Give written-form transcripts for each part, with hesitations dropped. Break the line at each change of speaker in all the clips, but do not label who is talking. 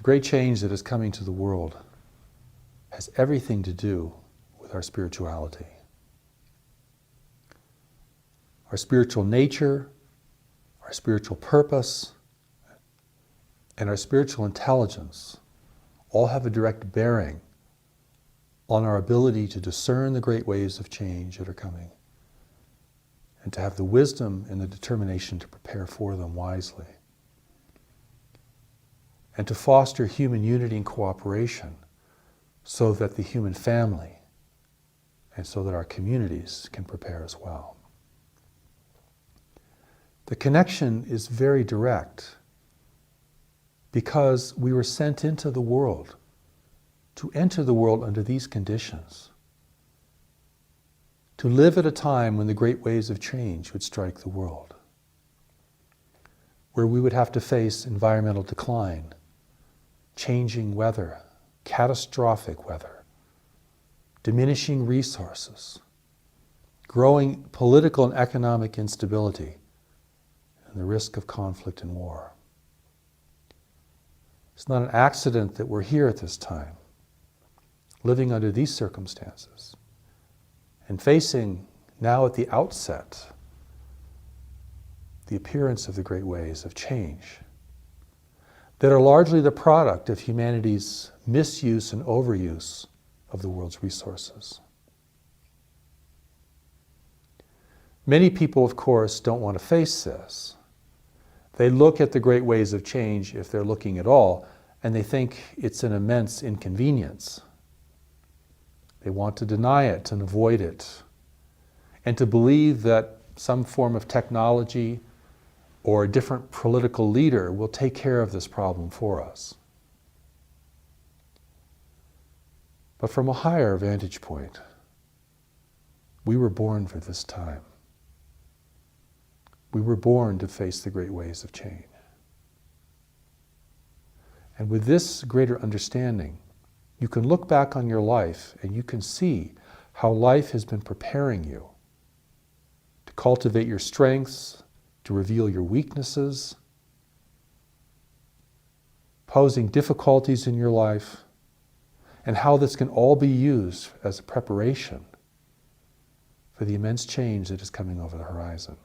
great change that is coming to the world has everything to do with our spirituality. Our spiritual nature, our spiritual purpose, and our spiritual intelligence all have a direct bearing on our ability to discern the great waves of change that are coming, and to have the wisdom and the determination to prepare for them wisely, and to foster human unity and cooperation so that the human family and so that our communities can prepare as well. The connection is very direct because we were sent into the world to enter the world under these conditions, to live at a time when the great waves of change would strike the world, where we would have to face environmental decline, changing weather, catastrophic weather, diminishing resources, growing political and economic instability, and the risk of conflict and war. It's not an accident that we're here at this time, living under these circumstances, and facing now at the outset the appearance of the great waves of change that are largely the product of humanity's misuse and overuse of the world's resources. Many people, of course, don't want to face this. They look at the great waves of change, if they're looking at all, and they think it's an immense inconvenience. They want to deny it and avoid it, and to believe that some form of technology or a different political leader will take care of this problem for us. But from a higher vantage point, we were born for this time. We were born to face the great waves of change. And with this greater understanding, you can look back on your life and you can see how life has been preparing you to cultivate your strengths, to reveal your weaknesses, posing difficulties in your life, and how this can all be used as a preparation for the immense change that is coming over the horizon.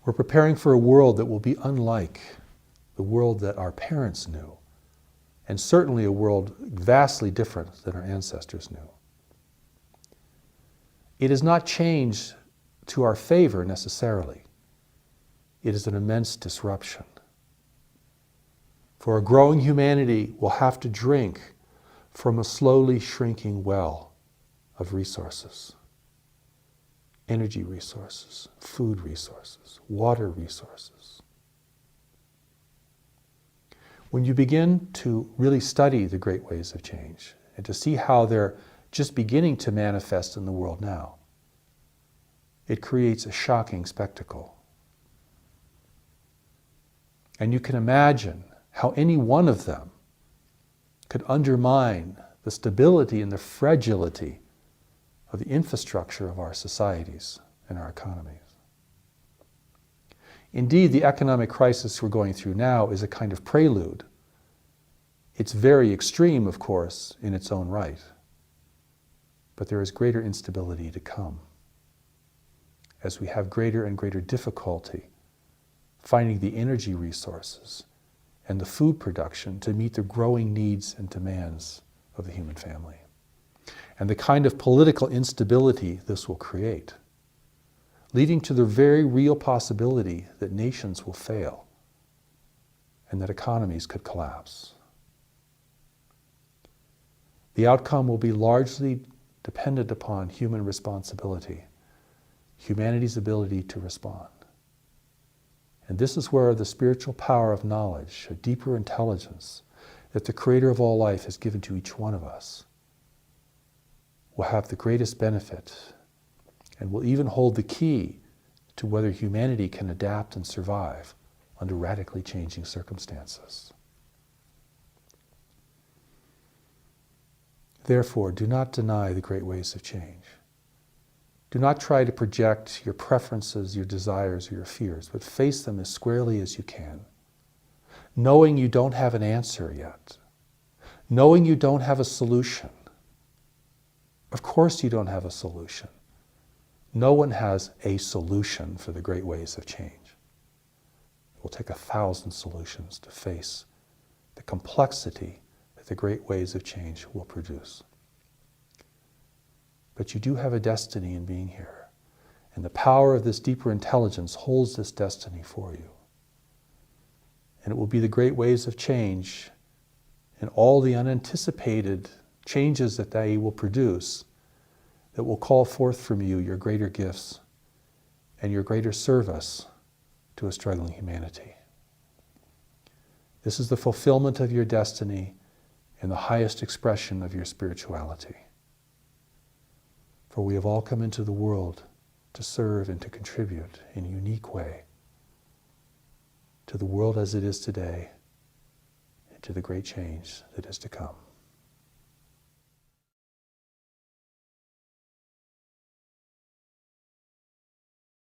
We're preparing for a world that will be unlike the world that our parents knew, and certainly a world vastly different than our ancestors knew. It is not change to our favor necessarily. It is an immense disruption. For a growing humanity will have to drink from a slowly shrinking well of resources. Energy resources, food resources, water resources. When you begin to really study the great waves of change and to see how they're just beginning to manifest in the world now, it creates a shocking spectacle. And you can imagine how any one of them could undermine the stability and the fragility of the infrastructure of our societies and our economies. Indeed, the economic crisis we're going through now is a kind of prelude. It's very extreme, of course, in its own right, but there is greater instability to come as we have greater and greater difficulty finding the energy resources and the food production to meet the growing needs and demands of the human family, and the kind of political instability this will create, leading to the very real possibility that nations will fail and that economies could collapse. The outcome will be largely dependent upon human responsibility, humanity's ability to respond. And this is where the spiritual power of knowledge, a deeper intelligence that the Creator of all life has given to each one of us, will have the greatest benefit and will even hold the key to whether humanity can adapt and survive under radically changing circumstances. Therefore, do not deny the great waves of change. Do not try to project your preferences, your desires, or your fears, but face them as squarely as you can. knowing you don't have an answer yet, knowing you don't have a solution. Of course you don't have a solution. No one has a solution for the great ways of change. It will take 1,000 solutions to face the complexity that the great ways of change will produce. But you do have a destiny in being here, and the power of this deeper intelligence holds this destiny for you. And it will be the great ways of change and all the unanticipated changes that they will produce that will call forth from you your greater gifts and your greater service to a struggling humanity. This is the fulfillment of your destiny and the highest expression of your spirituality. For we have all come into the world to serve and to contribute in a unique way to the world as it is today and to the great change that is to come.